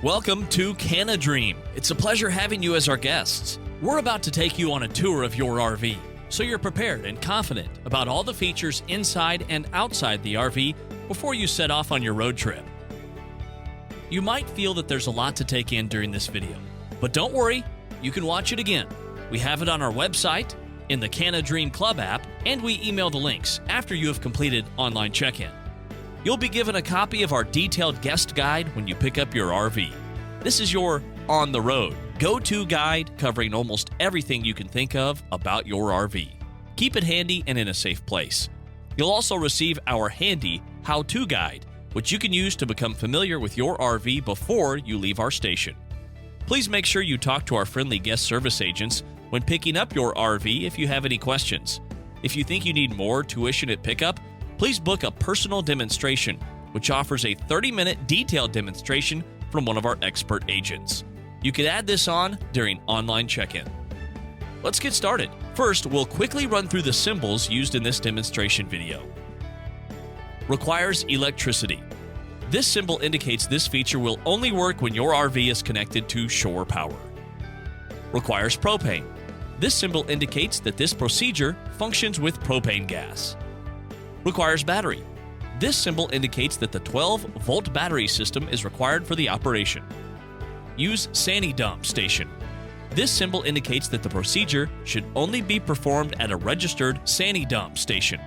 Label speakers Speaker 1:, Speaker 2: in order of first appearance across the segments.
Speaker 1: Welcome to Canada. It's a pleasure having you as our guests. We're about to take you on a tour of your RV, so you're prepared and confident about all the features inside and outside the RV before you set off on your road trip. You might feel that there's a lot to take in during this video, but don't worry, you can watch it again. We have it on our website, in the Canada Club app, and we email the links after you have completed online check-in. You'll be given a copy of our detailed guest guide when you pick up your RV. This is your on the road go-to guide covering almost everything you can think of about your RV. Keep it handy and in a safe place. You'll also receive our handy how-to guide, which you can use to become familiar with your RV before you leave our station. Please make sure you talk to our friendly guest service agents when picking up your RV if you have any questions. If you think you need more tuition at pickup, please book a personal demonstration, which offers a 30-minute detailed demonstration from one of our expert agents. You can add this on during online check-in. Let's get started. First, we'll quickly run through the symbols used in this demonstration video. Requires electricity. This symbol indicates this feature will only work when your RV is connected to shore power. Requires propane. This symbol indicates that this procedure functions with propane gas. Requires battery. This symbol indicates that the 12-volt battery system is required for the operation. Use Sani dump station. This symbol indicates that the procedure should only be performed at a registered Sani dump station.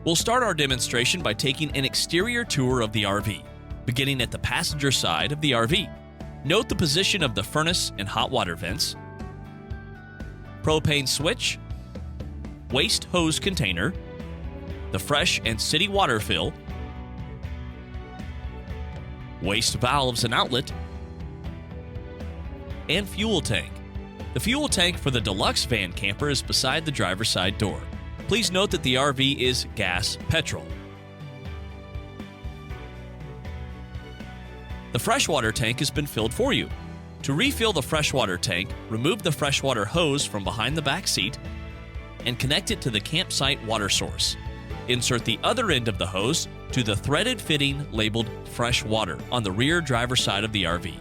Speaker 1: We'll start our demonstration by taking an exterior tour of the RV, beginning at the passenger side of the RV. Note the position of the furnace and hot water vents, propane switch, waste hose container, the fresh and city water fill, waste valves and outlet, and fuel tank. The fuel tank for the deluxe van camper is beside the driver's side door. Please note that the RV is gas petrol. The freshwater tank has been filled for you. To refill the freshwater tank, remove the freshwater hose from behind the back seat and connect it to the campsite water source. Insert the other end of the hose to the threaded fitting labeled fresh water on the rear driver's side of the RV.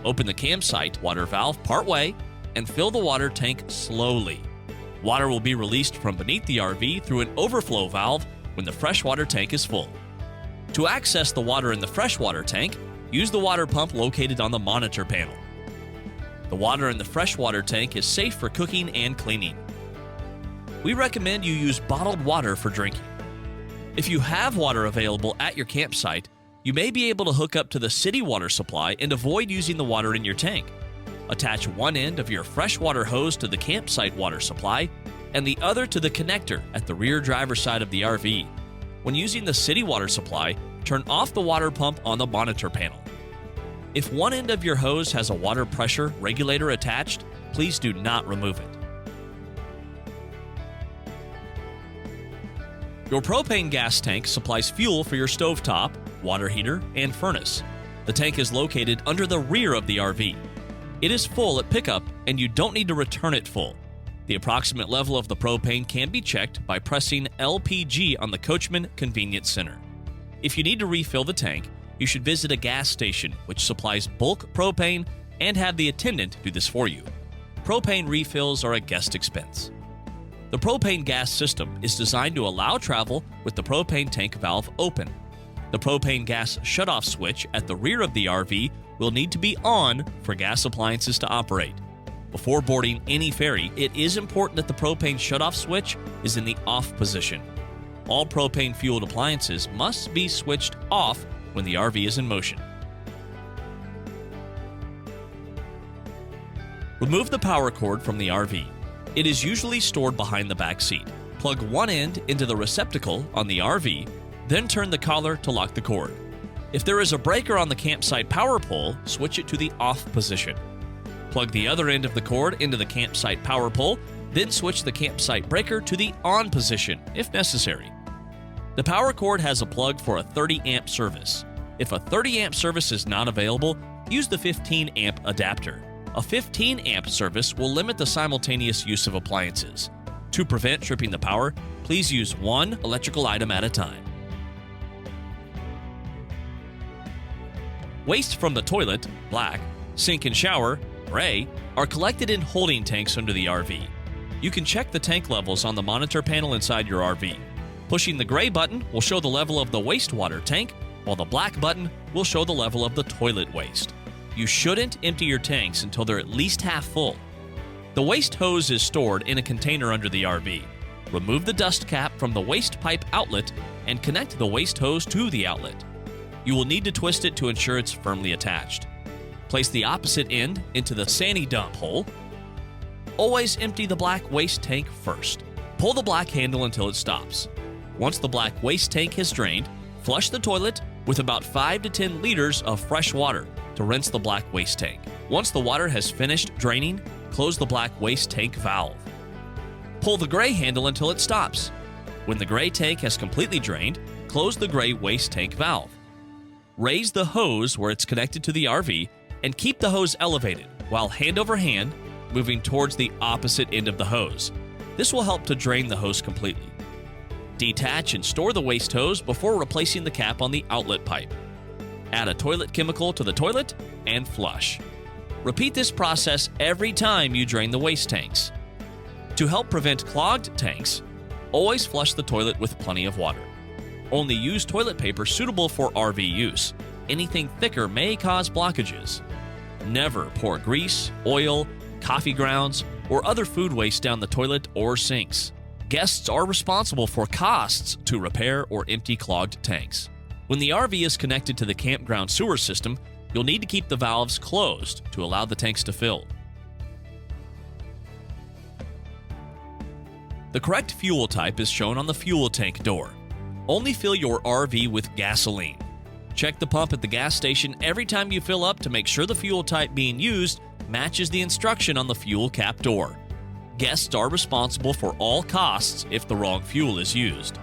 Speaker 1: Open the campsite water valve partway and fill the water tank slowly. Water will be released from beneath the RV through an overflow valve when the freshwater tank is full. To access the water in the freshwater tank, use the water pump located on the monitor panel. The water in the freshwater tank is safe for cooking and cleaning. We recommend you use bottled water for drinking. If you have water available at your campsite, you may be able to hook up to the city water supply and avoid using the water in your tank. Attach one end of your freshwater hose to the campsite water supply and the other to the connector at the rear driver's side of the RV. When using the city water supply, turn off the water pump on the monitor panel. If one end of your hose has a water pressure regulator attached, please do not remove it. Your propane gas tank supplies fuel for your stovetop, water heater, and furnace. The tank is located under the rear of the RV. It is full at pickup, and you don't need to return it full. The approximate level of the propane can be checked by pressing LPG on the Coachman Convenience Center. If you need to refill the tank, you should visit a gas station which supplies bulk propane and have the attendant do this for you. Propane refills are a guest expense. The propane gas system is designed to allow travel with the propane tank valve open. The propane gas shutoff switch at the rear of the RV will need to be on for gas appliances to operate. Before boarding any ferry, it is important that the propane shutoff switch is in the off position. All propane-fueled appliances must be switched off when the RV is in motion. Remove the power cord from the RV. It is usually stored behind the back seat. Plug one end into the receptacle on the RV, then turn the collar to lock the cord. If there is a breaker on the campsite power pole, switch it to the off position. Plug the other end of the cord into the campsite power pole, then switch the campsite breaker to the on position if necessary. The power cord has a plug for a 30-amp service. If a 30-amp service is not available, use the 15-amp adapter. A 15-amp service will limit the simultaneous use of appliances. To prevent tripping the power, please use one electrical item at a time. Waste from the toilet, black, sink and shower, gray, are collected in holding tanks under the RV. You can check the tank levels on the monitor panel inside your RV. Pushing the gray button will show the level of the wastewater tank, while the black button will show the level of the toilet waste. You shouldn't empty your tanks until they're at least half full. The waste hose is stored in a container under the RV. Remove the dust cap from the waste pipe outlet and connect the waste hose to the outlet. You will need to twist it to ensure it's firmly attached. Place the opposite end into the sani dump hole. Always empty the black waste tank first. Pull the black handle until it stops. Once the black waste tank has drained, flush the toilet with about 5 to 10 liters of fresh water to rinse the black waste tank. Once the water has finished draining, close the black waste tank valve. Pull the gray handle until it stops. When the gray tank has completely drained, close the gray waste tank valve. Raise the hose where it's connected to the RV and keep the hose elevated while hand over hand moving towards the opposite end of the hose. This will help to drain the hose completely. Detach and store the waste hose before replacing the cap on the outlet pipe. Add a toilet chemical to the toilet and flush. Repeat this process every time you drain the waste tanks. To help prevent clogged tanks, always flush the toilet with plenty of water. Only use toilet paper suitable for RV use. Anything thicker may cause blockages. Never pour grease, oil, coffee grounds, or other food waste down the toilet or sinks. Guests are responsible for costs to repair or empty clogged tanks. When the RV is connected to the campground sewer system, you'll need to keep the valves closed to allow the tanks to fill. The correct fuel type is shown on the fuel tank door. Only fill your RV with gasoline. Check the pump at the gas station every time you fill up to make sure the fuel type being used matches the instruction on the fuel cap door. Guests are responsible for all costs if the wrong fuel is used.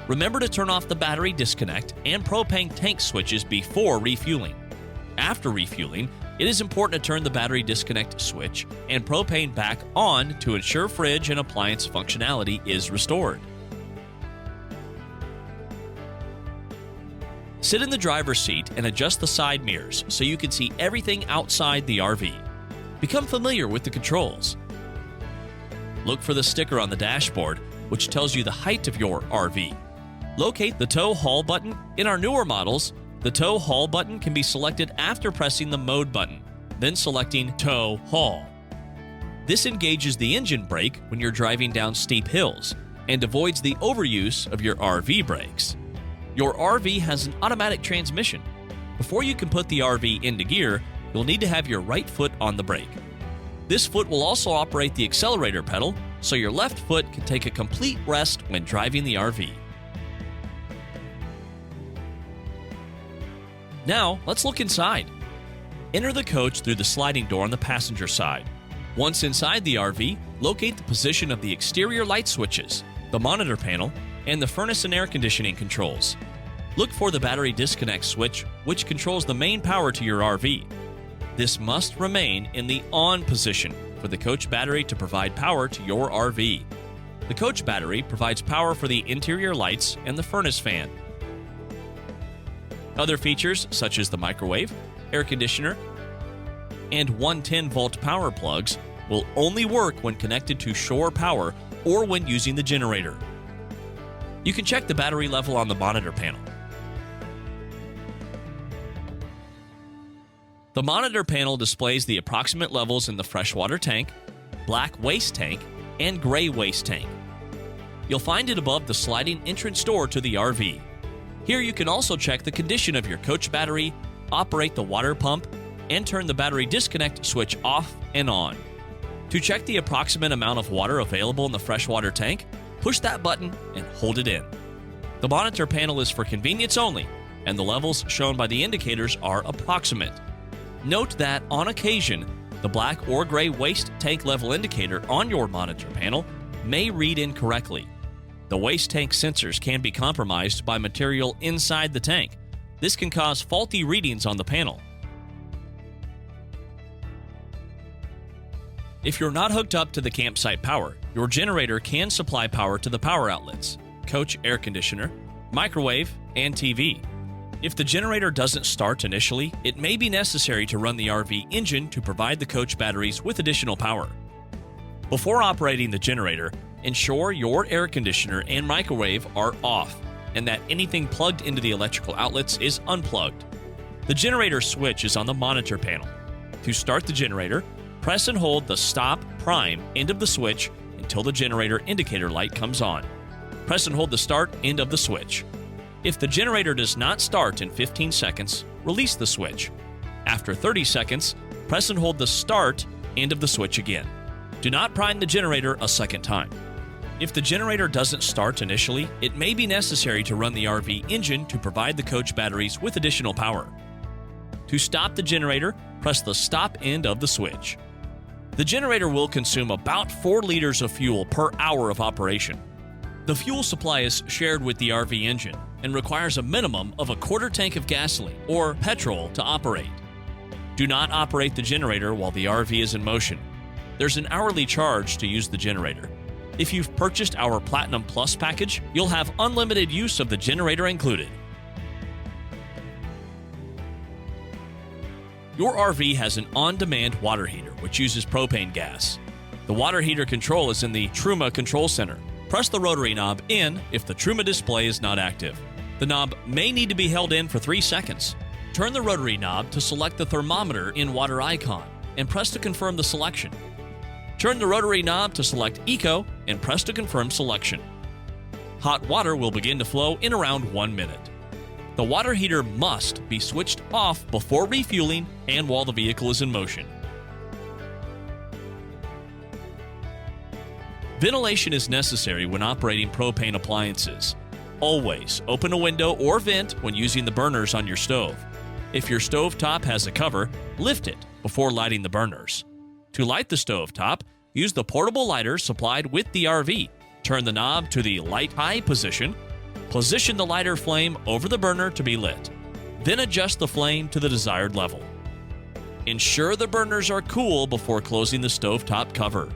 Speaker 1: Remember to turn off the battery disconnect and propane tank switches before refueling. After refueling, it is important to turn the battery disconnect switch and propane back on to ensure fridge and appliance functionality is restored. Sit in the driver's seat and adjust the side mirrors so you can see everything outside the RV. Become familiar with the controls. Look for the sticker on the dashboard, which tells you the height of your RV. Locate the tow haul button. In our newer models, the tow haul button can be selected after pressing the mode button, then selecting tow haul. This engages the engine brake when you're driving down steep hills and avoids the overuse of your RV brakes. Your RV has an automatic transmission. Before you can put the RV into gear, you'll need to have your right foot on the brake. This foot will also operate the accelerator pedal, so your left foot can take a complete rest when driving the RV. Now, let's look inside. Enter the coach through the sliding door on the passenger side. Once inside the RV, locate the position of the exterior light switches, the monitor panel, and the furnace and air conditioning controls. Look for the battery disconnect switch, which controls the main power to your RV. This must remain in the on position for the coach battery to provide power to your RV. The coach battery provides power for the interior lights and the furnace fan. Other features, such as the microwave, air conditioner, and 110-volt power plugs, will only work when connected to shore power or when using the generator. You can check the battery level on the monitor panel. The monitor panel displays the approximate levels in the freshwater tank, black waste tank, and gray waste tank. You'll find it above the sliding entrance door to the RV. Here you can also check the condition of your coach battery, operate the water pump, and turn the battery disconnect switch off and on. To check the approximate amount of water available in the freshwater tank, push that button and hold it in. The monitor panel is for convenience only, and the levels shown by the indicators are approximate. Note that, on occasion, the black or gray waste tank level indicator on your monitor panel may read incorrectly. The waste tank sensors can be compromised by material inside the tank. This can cause faulty readings on the panel. If you're not hooked up to the campsite power, your generator can supply power to the power outlets, coach air conditioner, microwave, and TV. If the generator doesn't start initially, it may be necessary to run the RV engine to provide the coach batteries with additional power. Before operating the generator, ensure your air conditioner and microwave are off and that anything plugged into the electrical outlets is unplugged. The generator switch is on the monitor panel. To start the generator, press and hold the stop prime end of the switch until the generator indicator light comes on. Press and hold the start end of the switch. If the generator does not start in 15 seconds, release the switch. After 30 seconds, press and hold the start end of the switch again. Do not prime the generator a second time. If the generator doesn't start initially, it may be necessary to run the RV engine to provide the coach batteries with additional power. To stop the generator, press the stop end of the switch. The generator will consume about 4 liters of fuel per hour of operation. The fuel supply is shared with the RV engine and requires a minimum of a quarter tank of gasoline or petrol to operate. Do not operate the generator while the RV is in motion. There's an hourly charge to use the generator. If you've purchased our Platinum Plus package, you'll have unlimited use of the generator included. Your RV has an on-demand water heater which uses propane gas. The water heater control is in the Truma Control Center. Press the rotary knob in if the Truma display is not active. The knob may need to be held in for 3 seconds. Turn the rotary knob to select the thermometer in water icon and press to confirm the selection. Turn the rotary knob to select Eco and press to confirm selection. Hot water will begin to flow in around 1 minute. The water heater must be switched off before refueling and while the vehicle is in motion. Ventilation is necessary when operating propane appliances. Always open a window or vent when using the burners on your stove. If your stove top has a cover, lift it before lighting the burners. To light the stove top, use the portable lighter supplied with the RV. Turn the knob to the light high position. Position the lighter flame over the burner to be lit. Then adjust the flame to the desired level. Ensure the burners are cool before closing the stovetop cover.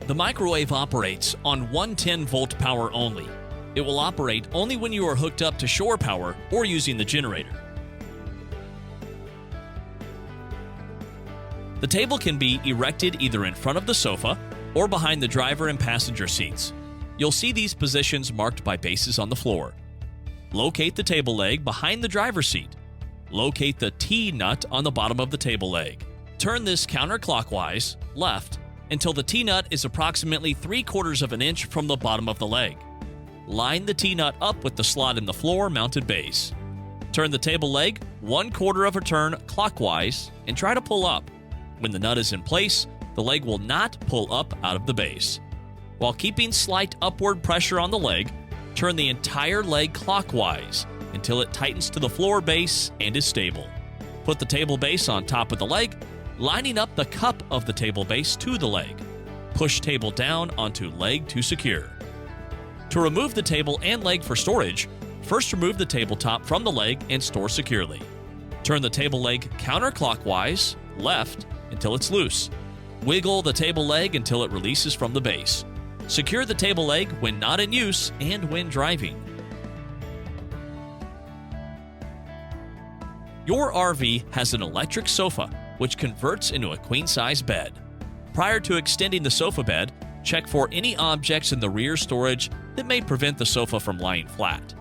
Speaker 1: The microwave operates on 110-volt power only. It will operate only when you are hooked up to shore power or using the generator. The table can be erected either in front of the sofa or behind the driver and passenger seats. You'll see these positions marked by bases on the floor. Locate the table leg behind the driver's seat. Locate the T-nut on the bottom of the table leg. Turn this counterclockwise, left, until the T-nut is approximately 3/4 of an inch from the bottom of the leg. Line the T-nut up with the slot in the floor-mounted base. Turn the table leg 1/4 of a turn clockwise and try to pull up. When the nut is in place, the leg will not pull up out of the base. While keeping slight upward pressure on the leg, turn the entire leg clockwise until it tightens to the floor base and is stable. Put the table base on top of the leg, lining up the cup of the table base to the leg. Push table down onto leg to secure. To remove the table and leg for storage, first remove the tabletop from the leg and store securely. Turn the table leg counterclockwise, left, until it's loose. Wiggle the table leg until it releases from the base. Secure the table leg when not in use and when driving. Your RV has an electric sofa, which converts into a queen-size bed. Prior to extending the sofa bed, check for any objects in the rear storage that may prevent the sofa from lying flat.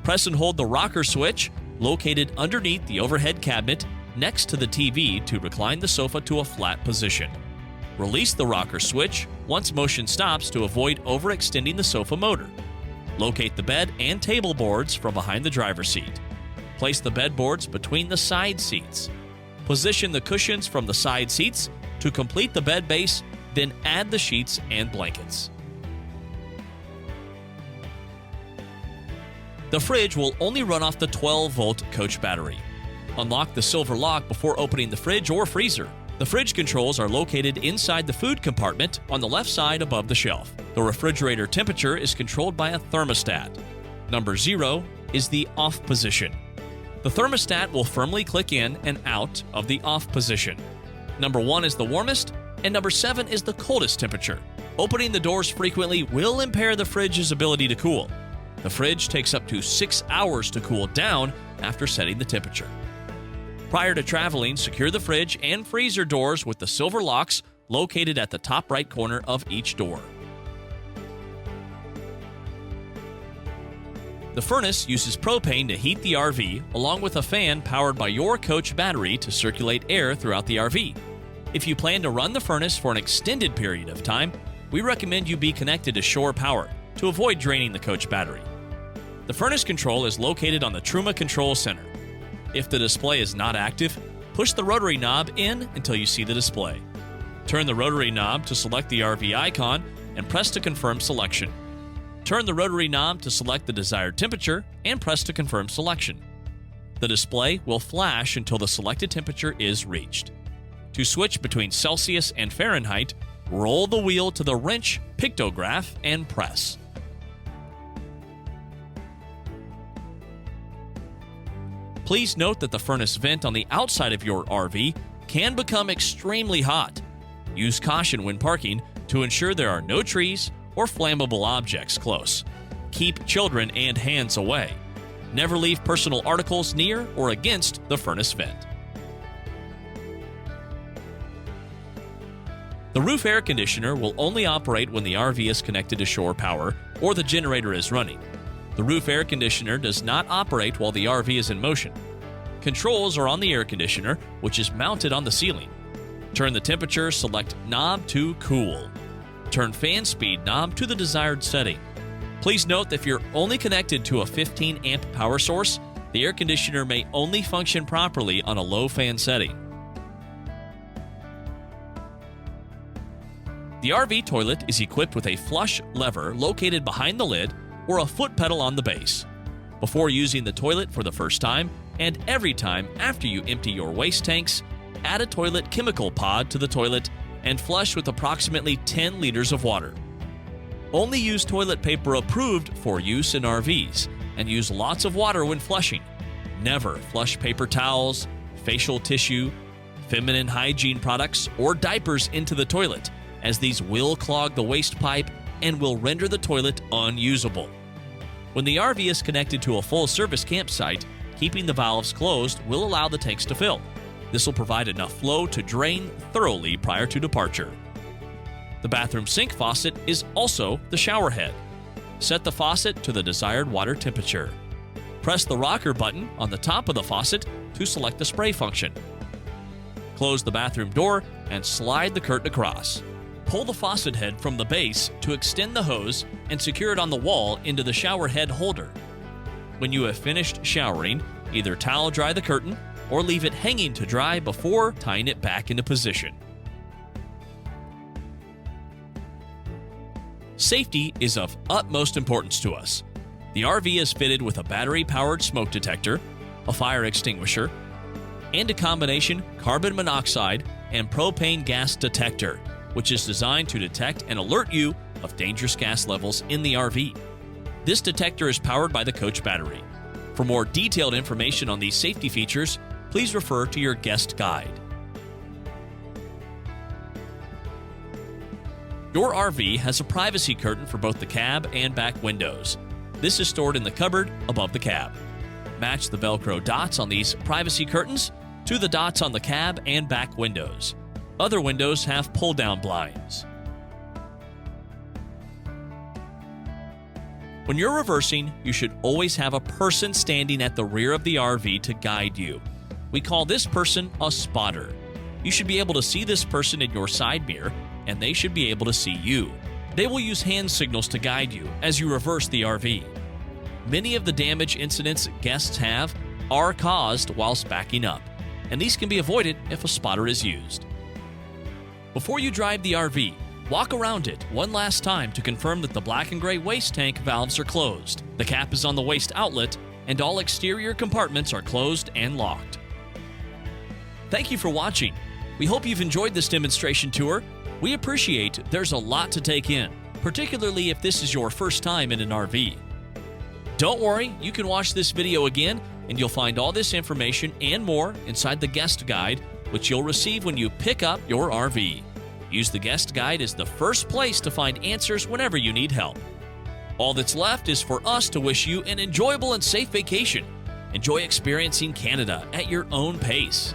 Speaker 1: Press and hold the rocker switch located underneath the overhead cabinet next to the TV to recline the sofa to a flat position. Release the rocker switch once motion stops to avoid overextending the sofa motor. Locate the bed and table boards from behind the driver's seat. Place the bed boards between the side seats. Position the cushions from the side seats to complete the bed base, then add the sheets and blankets. The fridge will only run off the 12-volt coach battery. Unlock the silver lock before opening the fridge or freezer. The fridge controls are located inside the food compartment on the left side above the shelf. The refrigerator temperature is controlled by a thermostat. Number 0 is the off position. The thermostat will firmly click in and out of the off position. Number 1 is the warmest, and number 7 is the coldest temperature. Opening the doors frequently will impair the fridge's ability to cool. The fridge takes up to 6 hours to cool down after setting the temperature. Prior to traveling, secure the fridge and freezer doors with the silver locks located at the top right corner of each door. The furnace uses propane to heat the RV, along with a fan powered by your coach battery to circulate air throughout the RV. If you plan to run the furnace for an extended period of time, we recommend you be connected to shore power to avoid draining the coach battery. The furnace control is located on the Truma Control Center. If the display is not active, push the rotary knob in until you see the display. Turn the rotary knob to select the RV icon and press to confirm selection. Turn the rotary knob to select the desired temperature and press to confirm selection. The display will flash until the selected temperature is reached. To switch between Celsius and Fahrenheit, roll the wheel to the wrench pictograph and press. Please note that the furnace vent on the outside of your RV can become extremely hot. Use caution when parking to ensure there are no trees or flammable objects close. Keep children and hands away. Never leave personal articles near or against the furnace vent. The roof air conditioner will only operate when the RV is connected to shore power or the generator is running. The roof air conditioner does not operate while the RV is in motion. Controls are on the air conditioner, which is mounted on the ceiling. Turn the temperature, select knob to cool. Turn fan speed knob to the desired setting. Please note that if you're only connected to a 15 amp power source, the air conditioner may only function properly on a low fan setting. The RV toilet is equipped with a flush lever located behind the lid or a foot pedal on the base. Before using the toilet for the first time, and every time after you empty your waste tanks, add a toilet chemical pod to the toilet and flush with approximately 10 liters of water. Only use toilet paper approved for use in RVs, and use lots of water when flushing. Never flush paper towels, facial tissue, feminine hygiene products, or diapers into the toilet, as these will clog the waste pipe and will render the toilet unusable. When the RV is connected to a full-service campsite, keeping the valves closed will allow the tanks to fill. This will provide enough flow to drain thoroughly prior to departure. The bathroom sink faucet is also the shower head. Set the faucet to the desired water temperature. Press the rocker button on the top of the faucet to select the spray function. Close the bathroom door and slide the curtain across. Pull the faucet head from the base to extend the hose and secure it on the wall into the shower head holder. When you have finished showering, either towel dry the curtain or leave it hanging to dry before tying it back into position. Safety is of utmost importance to us. The RV is fitted with a battery-powered smoke detector, a fire extinguisher, and a combination carbon monoxide and propane gas detector, which is designed to detect and alert you of dangerous gas levels in the RV. This detector is powered by the coach battery. For more detailed information on these safety features, please refer to your guest guide. Your RV has a privacy curtain for both the cab and back windows. This is stored in the cupboard above the cab. Match the Velcro dots on these privacy curtains to the dots on the cab and back windows. Other windows have pull-down blinds. When you're reversing, you should always have a person standing at the rear of the RV to guide you. We call this person a spotter. You should be able to see this person in your side mirror, and they should be able to see you. They will use hand signals to guide you as you reverse the RV. Many of the damage incidents guests have are caused whilst backing up, and these can be avoided if a spotter is used. Before you drive the RV, walk around it one last time to confirm that the black and gray waste tank valves are closed, the cap is on the waste outlet, and all exterior compartments are closed and locked. Thank you for watching. We hope you've enjoyed this demonstration tour. We appreciate there's a lot to take in, particularly if this is your first time in an RV. Don't worry, you can watch this video again, and you'll find all this information and more inside the guest guide, which you'll receive when you pick up your RV. Use the guest guide as the first place to find answers whenever you need help. All that's left is for us to wish you an enjoyable and safe vacation. Enjoy experiencing Canada at your own pace.